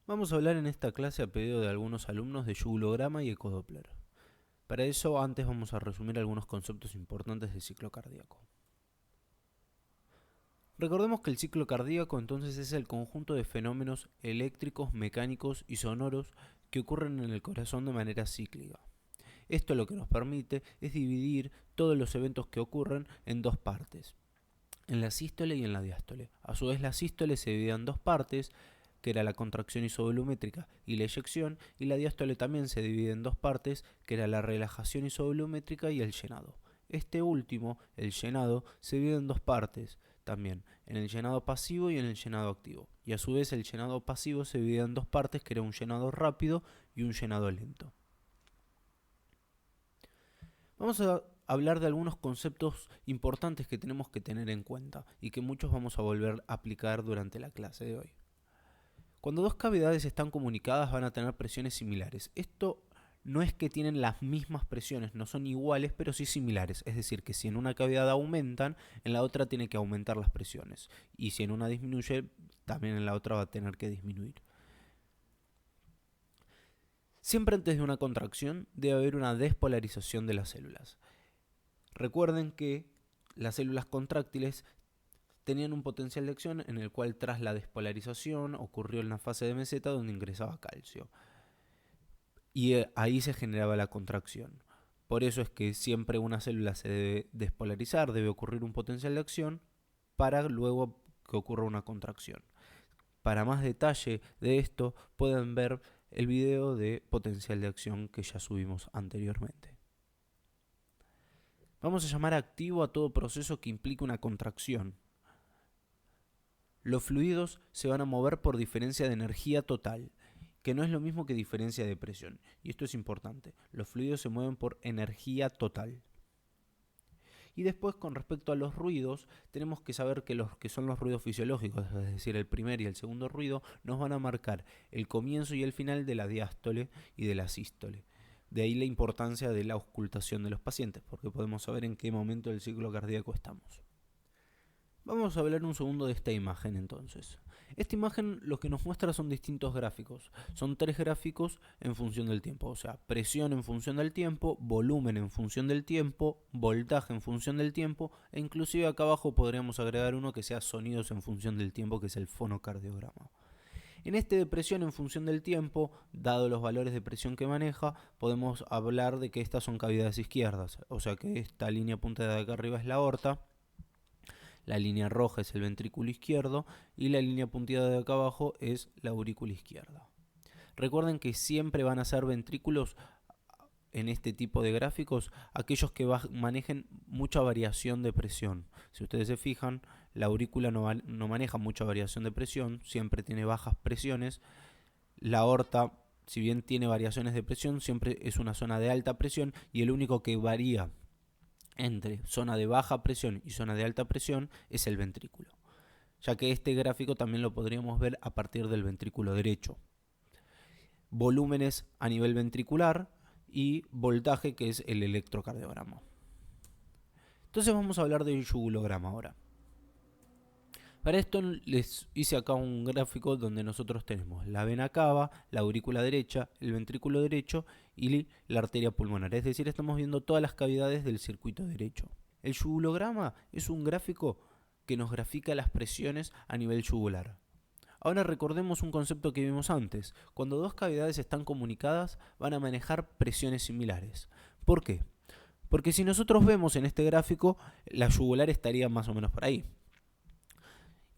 Vamos a hablar en esta clase a pedido de algunos alumnos de yugulograma y ecodoppler. Para eso, antes vamos a resumir algunos conceptos importantes del ciclo cardíaco. Recordemos que el ciclo cardíaco entonces es el conjunto de fenómenos eléctricos, mecánicos y sonoros que ocurren en el corazón de manera cíclica. Esto lo que nos permite es dividir todos los eventos que ocurren en dos partes, en la sístole y en la diástole. A su vez, la sístole se divide en dos partes, que era la contracción isovolumétrica y la eyección, y la diástole también se divide en dos partes, que era la relajación isovolumétrica y el llenado. Este último, el llenado, se divide en dos partes también, en el llenado pasivo y en el llenado activo. Y a su vez el llenado pasivo se divide en dos partes, que era un llenado rápido y un llenado lento. Vamos a hablar de algunos conceptos importantes que tenemos que tener en cuenta y que muchos vamos a volver a aplicar durante la clase de hoy. Cuando dos cavidades están comunicadas van a tener presiones similares. Esto no es que tienen las mismas presiones, no son iguales, pero sí similares. Es decir, que si en una cavidad aumentan, en la otra tiene que aumentar las presiones. Y si en una disminuye, también en la otra va a tener que disminuir. Siempre antes de una contracción debe haber una despolarización de las células. Recuerden que las células contráctiles tenían un potencial de acción en el cual tras la despolarización ocurrió en la fase de meseta donde ingresaba calcio. Y ahí se generaba la contracción. Por eso es que siempre una célula se debe despolarizar, debe ocurrir un potencial de acción para luego que ocurra una contracción. Para más detalle de esto pueden ver el video de potencial de acción que ya subimos anteriormente. Vamos a llamar activo a todo proceso que implique una contracción. Los fluidos se van a mover por diferencia de energía total, que no es lo mismo que diferencia de presión. Y esto es importante. Los fluidos se mueven por energía total. Y después, con respecto a los ruidos, tenemos que saber que los que son los ruidos fisiológicos, es decir, el primer y el segundo ruido, nos van a marcar el comienzo y el final de la diástole y de la sístole. De ahí la importancia de la auscultación de los pacientes, porque podemos saber en qué momento del ciclo cardíaco estamos. Vamos a hablar un segundo de esta imagen entonces. Esta imagen lo que nos muestra son distintos gráficos. Son tres gráficos en función del tiempo. O sea, presión en función del tiempo, volumen en función del tiempo, voltaje en función del tiempo, e inclusive acá abajo podríamos agregar uno que sea sonidos en función del tiempo, que es el fonocardiograma. En este de presión en función del tiempo, dado los valores de presión que maneja, podemos hablar de que estas son cavidades izquierdas. O sea que esta línea punteada de acá arriba es la aorta. La línea roja es el ventrículo izquierdo y la línea punteada de acá abajo es la aurícula izquierda. Recuerden que siempre van a ser ventrículos en este tipo de gráficos aquellos que manejen mucha variación de presión. Si ustedes se fijan, la aurícula no maneja mucha variación de presión, siempre tiene bajas presiones. La aorta, si bien tiene variaciones de presión, siempre es una zona de alta presión y el único que varía entre zona de baja presión y zona de alta presión es el ventrículo, ya que este gráfico también lo podríamos ver a partir del ventrículo derecho. Volúmenes a nivel ventricular y voltaje, que es el electrocardiograma. Entonces vamos a hablar del yugulograma ahora. Para esto les hice acá un gráfico donde nosotros tenemos la vena cava, la aurícula derecha, el ventrículo derecho y la arteria pulmonar. Es decir, estamos viendo todas las cavidades del circuito derecho. El yugulograma es un gráfico que nos grafica las presiones a nivel yugular. Ahora recordemos un concepto que vimos antes. Cuando dos cavidades están comunicadas van a manejar presiones similares. ¿Por qué? Porque si nosotros vemos en este gráfico, la yugular estaría más o menos por ahí.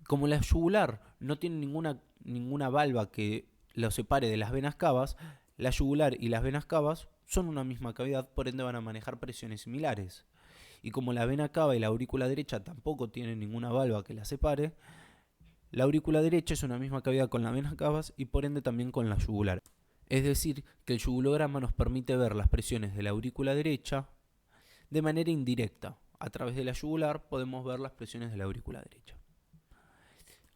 Como la yugular no tiene ninguna valva que lo separe de las venas cavas, la yugular y las venas cavas son una misma cavidad, por ende van a manejar presiones similares. Y como la vena cava y la aurícula derecha tampoco tienen ninguna valva que la separe, la aurícula derecha es una misma cavidad con las venas cavas y por ende también con la yugular. Es decir, que el yugulograma nos permite ver las presiones de la aurícula derecha de manera indirecta. A través de la yugular podemos ver las presiones de la aurícula derecha.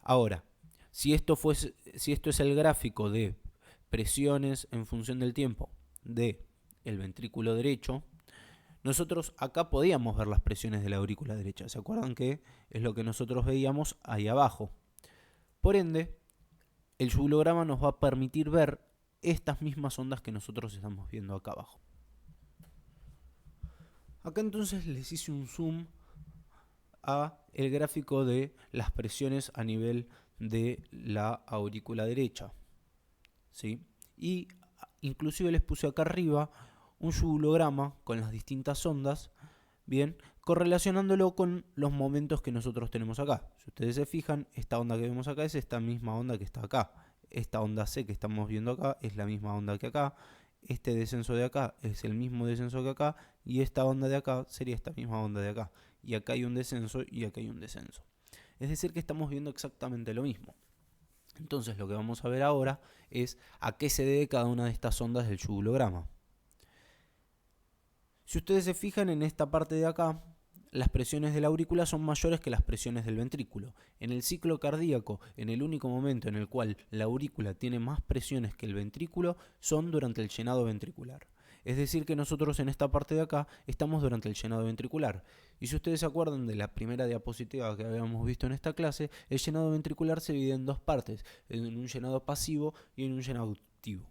Ahora, si esto es el gráfico de presiones en función del tiempo del ventrículo derecho, nosotros acá podíamos ver las presiones de la aurícula derecha. ¿Se acuerdan que es lo que nosotros veíamos ahí abajo? Por ende, el yugulograma nos va a permitir ver estas mismas ondas que nosotros estamos viendo acá abajo. Acá entonces les hice un zoom a el gráfico de las presiones a nivel de la aurícula derecha, ¿sí? Y inclusive les puse acá arriba un yugulograma con las distintas ondas, bien, correlacionándolo con los momentos que nosotros tenemos acá. Si ustedes se fijan, esta onda que vemos acá es esta misma onda que está acá. Esta onda C que estamos viendo acá es la misma onda que acá. Este descenso de acá es el mismo descenso que acá. Y esta onda de acá sería esta misma onda de acá. Y acá hay un descenso y acá hay un descenso. Es decir que estamos viendo exactamente lo mismo. Entonces lo que vamos a ver ahora es a qué se debe cada una de estas ondas del yugulograma. Si ustedes se fijan en esta parte de acá, las presiones de la aurícula son mayores que las presiones del ventrículo. En el ciclo cardíaco, en el único momento en el cual la aurícula tiene más presiones que el ventrículo, son durante el llenado ventricular. Es decir que nosotros en esta parte de acá estamos durante el llenado ventricular. Y si ustedes se acuerdan de la primera diapositiva que habíamos visto en esta clase, el llenado ventricular se divide en dos partes, en un llenado pasivo y en un llenado activo.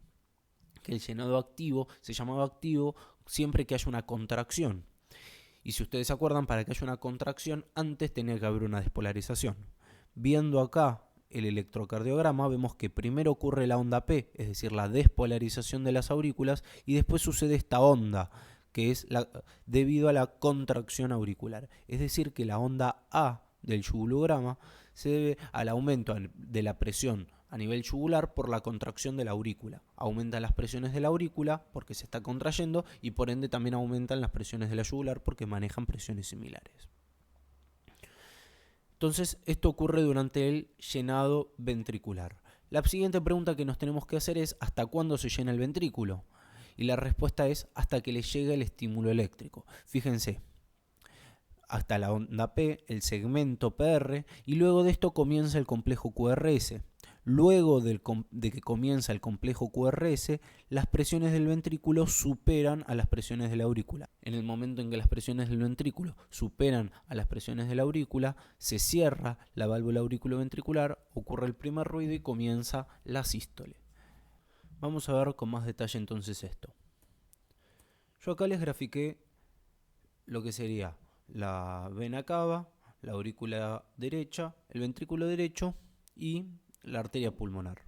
Que el llenado activo se llamaba activo siempre que haya una contracción. Y si ustedes se acuerdan, para que haya una contracción, antes tenía que haber una despolarización. Viendo acá el electrocardiograma, vemos que primero ocurre la onda P, es decir, la despolarización de las aurículas, y después sucede esta onda, que es debido a la contracción auricular. Es decir, que la onda A del yugulograma se debe al aumento de la presión a nivel yugular por la contracción de la aurícula. Aumentan las presiones de la aurícula porque se está contrayendo y por ende también aumentan las presiones de la yugular porque manejan presiones similares. Entonces esto ocurre durante el llenado ventricular. La siguiente pregunta que nos tenemos que hacer es ¿hasta cuándo se llena el ventrículo? Y la respuesta es hasta que le llegue el estímulo eléctrico. Fíjense, hasta la onda P, el segmento PR, y luego de esto comienza el complejo QRS. Luego de que comienza el complejo QRS, las presiones del ventrículo superan a las presiones de la aurícula. En el momento en que las presiones del ventrículo superan a las presiones de la aurícula, se cierra la válvula auriculoventricular, ocurre el primer ruido y comienza la sístole. Vamos a ver con más detalle entonces esto. Yo acá les grafiqué lo que sería la vena cava, la aurícula derecha, el ventrículo derecho y la arteria pulmonar.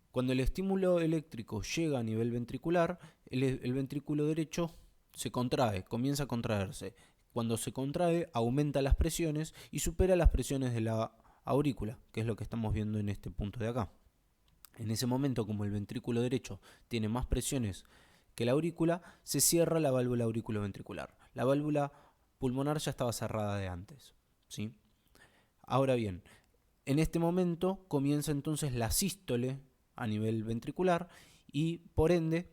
Cuando el estímulo eléctrico llega a nivel ventricular, el ventrículo derecho se contrae, comienza a contraerse. Cuando se contrae, aumenta las presiones y supera las presiones de la aurícula, que es lo que estamos viendo en este punto de acá. En ese momento, como el ventrículo derecho tiene más presiones que la aurícula, se cierra la válvula auriculoventricular. La válvula pulmonar ya estaba cerrada de antes, ¿sí? Ahora bien, en este momento comienza entonces la sístole a nivel ventricular y por ende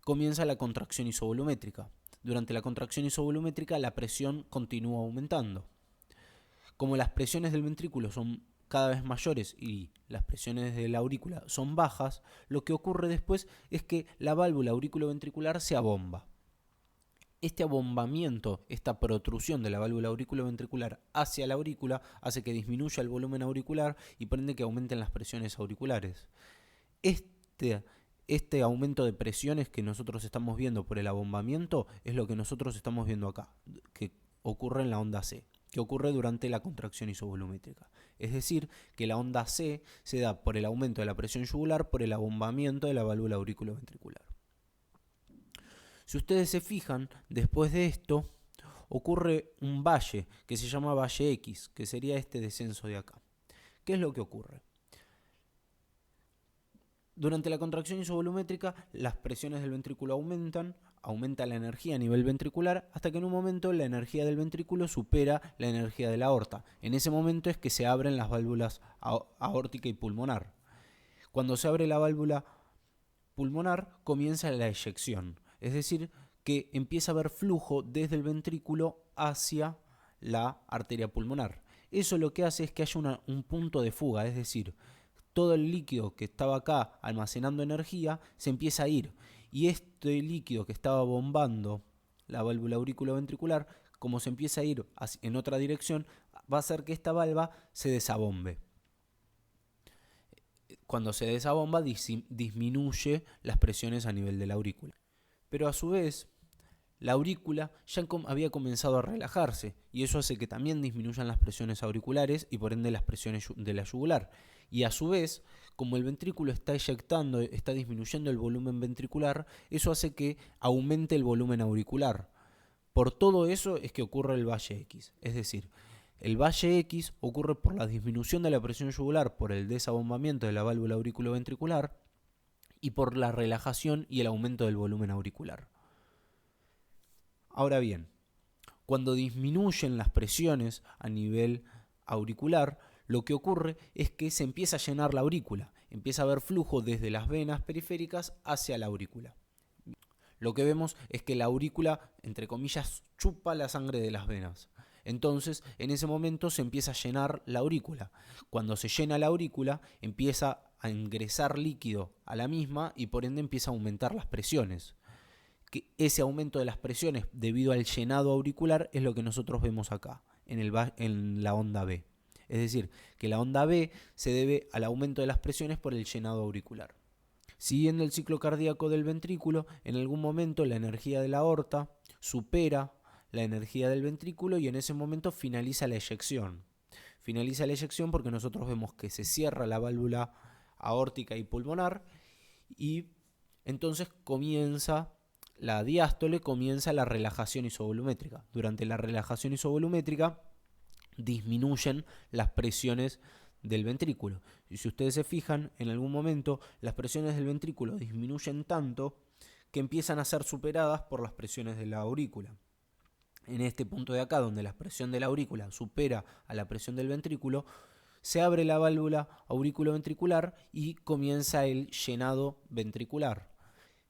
comienza la contracción isovolumétrica. Durante la contracción isovolumétrica la presión continúa aumentando. Como las presiones del ventrículo son cada vez mayores y las presiones de la aurícula son bajas, lo que ocurre después es que la válvula auriculoventricular se abomba. Este abombamiento, esta protrusión de la válvula auriculoventricular hacia la aurícula hace que disminuya el volumen auricular y por ende que aumenten las presiones auriculares. Este aumento de presiones que nosotros estamos viendo por el abombamiento es lo que nosotros estamos viendo acá, que ocurre en la onda C, que ocurre durante la contracción isovolumétrica. Es decir, que la onda C se da por el aumento de la presión yugular por el abombamiento de la válvula auriculoventricular. Si ustedes se fijan, después de esto ocurre un valle que se llama valle X, que sería este descenso de acá. ¿Qué es lo que ocurre? Durante la contracción isovolumétrica, las presiones del ventrículo aumenta la energía a nivel ventricular, hasta que en un momento la energía del ventrículo supera la energía de la aorta. En ese momento es que se abren las válvulas aórtica y pulmonar. Cuando se abre la válvula pulmonar, comienza la eyección. Es decir, que empieza a haber flujo desde el ventrículo hacia la arteria pulmonar. Eso lo que hace es que haya un punto de fuga, es decir, todo el líquido que estaba acá almacenando energía se empieza a ir. Y este líquido que estaba bombando la válvula auriculoventricular, como se empieza a ir en otra dirección, va a hacer que esta valva se desabombe. Cuando se da esa bomba disminuye las presiones a nivel de la aurícula. Pero a su vez, la aurícula ya había comenzado a relajarse y eso hace que también disminuyan las presiones auriculares y por ende las presiones de la yugular. Y a su vez, como el ventrículo está eyectando, está disminuyendo el volumen ventricular, eso hace que aumente el volumen auricular. Por todo eso es que ocurre el valle X. Es decir, el valle X ocurre por la disminución de la presión yugular, por el desabombamiento de la válvula auriculoventricular y por la relajación y el aumento del volumen auricular. Ahora bien, cuando disminuyen las presiones a nivel auricular, lo que ocurre es que se empieza a llenar la aurícula, empieza a haber flujo desde las venas periféricas hacia la aurícula. Lo que vemos es que la aurícula, entre comillas, chupa la sangre de las venas. Entonces, en ese momento se empieza a llenar la aurícula. Cuando se llena la aurícula, empieza a ingresar líquido a la misma y por ende empieza a aumentar las presiones. Que ese aumento de las presiones debido al llenado auricular es lo que nosotros vemos acá, en la onda B. Es decir, que la onda B se debe al aumento de las presiones por el llenado auricular. Siguiendo el ciclo cardíaco del ventrículo, en algún momento la energía de la aorta supera la energía del ventrículo y en ese momento finaliza la eyección. Finaliza la eyección porque nosotros vemos que se cierra la válvula aórtica y pulmonar y entonces comienza la diástole, comienza la relajación isovolumétrica. Durante la relajación isovolumétrica disminuyen las presiones del ventrículo. Y si ustedes se fijan, en algún momento las presiones del ventrículo disminuyen tanto que empiezan a ser superadas por las presiones de la aurícula. En este punto de acá, donde la presión de la aurícula supera a la presión del ventrículo, se abre la válvula auriculoventricular y comienza el llenado ventricular.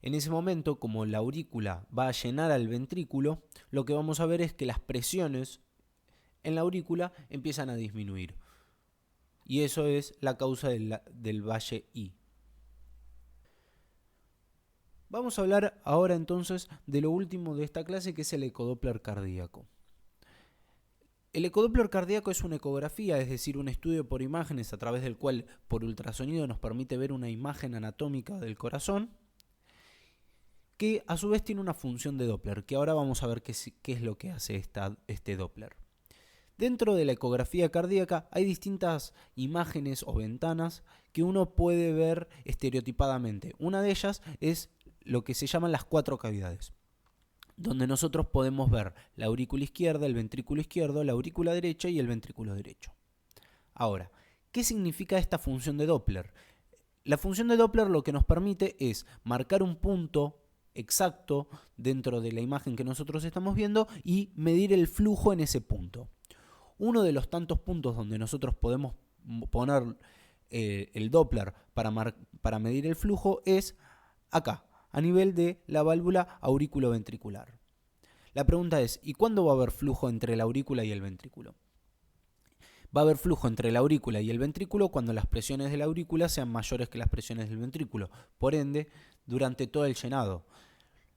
En ese momento, como la aurícula va a llenar al ventrículo, lo que vamos a ver es que las presiones en la aurícula empiezan a disminuir. Y eso es la causa del valle I. Vamos a hablar ahora entonces de lo último de esta clase, que es el ecodoppler cardíaco. El ecodoppler cardíaco es una ecografía, es decir, un estudio por imágenes a través del cual por ultrasonido nos permite ver una imagen anatómica del corazón, que a su vez tiene una función de Doppler, que ahora vamos a ver qué es lo que hace este Doppler. Dentro de la ecografía cardíaca hay distintas imágenes o ventanas que uno puede ver estereotipadamente. Una de ellas es lo que se llaman las 4 cavidades, donde nosotros podemos ver la aurícula izquierda, el ventrículo izquierdo, la aurícula derecha y el ventrículo derecho. Ahora, ¿qué significa esta función de Doppler? La función de Doppler lo que nos permite es marcar un punto exacto dentro de la imagen que nosotros estamos viendo y medir el flujo en ese punto. Uno de los tantos puntos donde nosotros podemos poner el Doppler para medir el flujo es acá, a nivel de la válvula auriculoventricular. La pregunta es, ¿y cuándo va a haber flujo entre la aurícula y el ventrículo? Va a haber flujo entre la aurícula y el ventrículo cuando las presiones de la aurícula sean mayores que las presiones del ventrículo. Por ende, durante todo el llenado.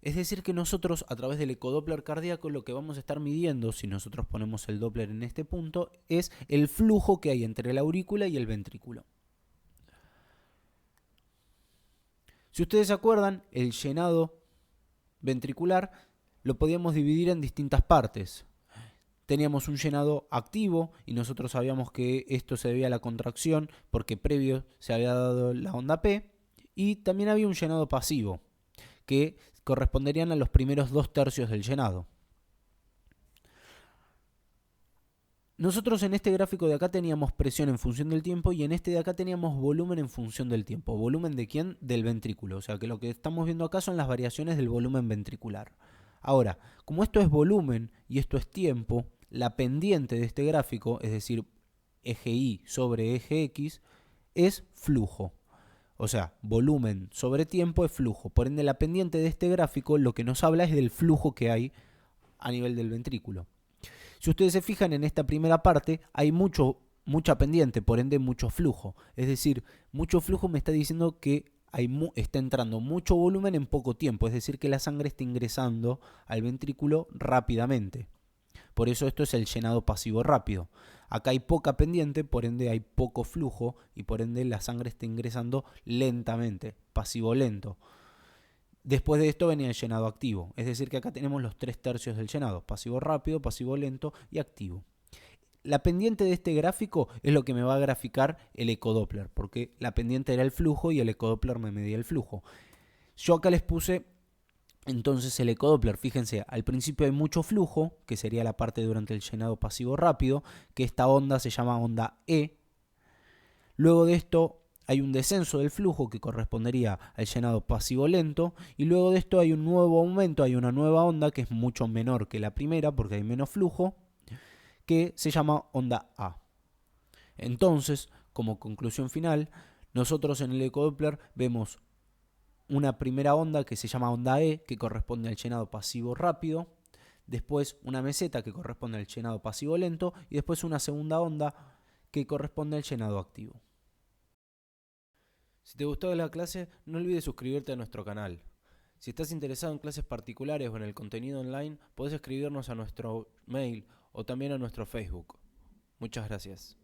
Es decir que nosotros a través del ecodoppler cardíaco lo que vamos a estar midiendo, si nosotros ponemos el Doppler en este punto, es el flujo que hay entre la aurícula y el ventrículo. Si ustedes se acuerdan, el llenado ventricular lo podíamos dividir en distintas partes. Teníamos un llenado activo y nosotros sabíamos que esto se debía a la contracción porque previo se había dado la onda P, y también había un llenado pasivo que corresponderían a los primeros 2/3 del llenado. Nosotros en este gráfico de acá teníamos presión en función del tiempo y en este de acá teníamos volumen en función del tiempo. ¿Volumen de quién? Del ventrículo. O sea que lo que estamos viendo acá son las variaciones del volumen ventricular. Ahora, como esto es volumen y esto es tiempo, la pendiente de este gráfico, es decir, eje Y sobre eje X, es flujo. O sea, volumen sobre tiempo es flujo. Por ende, la pendiente de este gráfico lo que nos habla es del flujo que hay a nivel del ventrículo. Si ustedes se fijan en esta primera parte, hay mucha pendiente, por ende mucho flujo. Es decir, mucho flujo me está diciendo que está entrando mucho volumen en poco tiempo. Es decir, que la sangre está ingresando al ventrículo rápidamente. Por eso esto es el llenado pasivo rápido. Acá hay poca pendiente, por ende hay poco flujo y por ende la sangre está ingresando lentamente, pasivo lento. Después de esto venía el llenado activo, es decir que acá tenemos los 3/3 del llenado, pasivo rápido, pasivo lento y activo. La pendiente de este gráfico es lo que me va a graficar el ecodoppler, porque la pendiente era el flujo y el ecodoppler me medía el flujo. Yo acá les puse entonces el ecodoppler. Fíjense, al principio hay mucho flujo, que sería la parte durante el llenado pasivo rápido, que esta onda se llama onda E. Luego de esto hay un descenso del flujo que correspondería al llenado pasivo lento, y luego de esto hay un nuevo aumento, hay una nueva onda que es mucho menor que la primera porque hay menos flujo, que se llama onda A. Entonces, como conclusión final, nosotros en el ecodoppler vemos una primera onda que se llama onda E, que corresponde al llenado pasivo rápido, después una meseta que corresponde al llenado pasivo lento, y después una segunda onda que corresponde al llenado activo. Si te gustó la clase, no olvides suscribirte a nuestro canal. Si estás interesado en clases particulares o en el contenido online, podés escribirnos a nuestro mail o también a nuestro Facebook. Muchas gracias.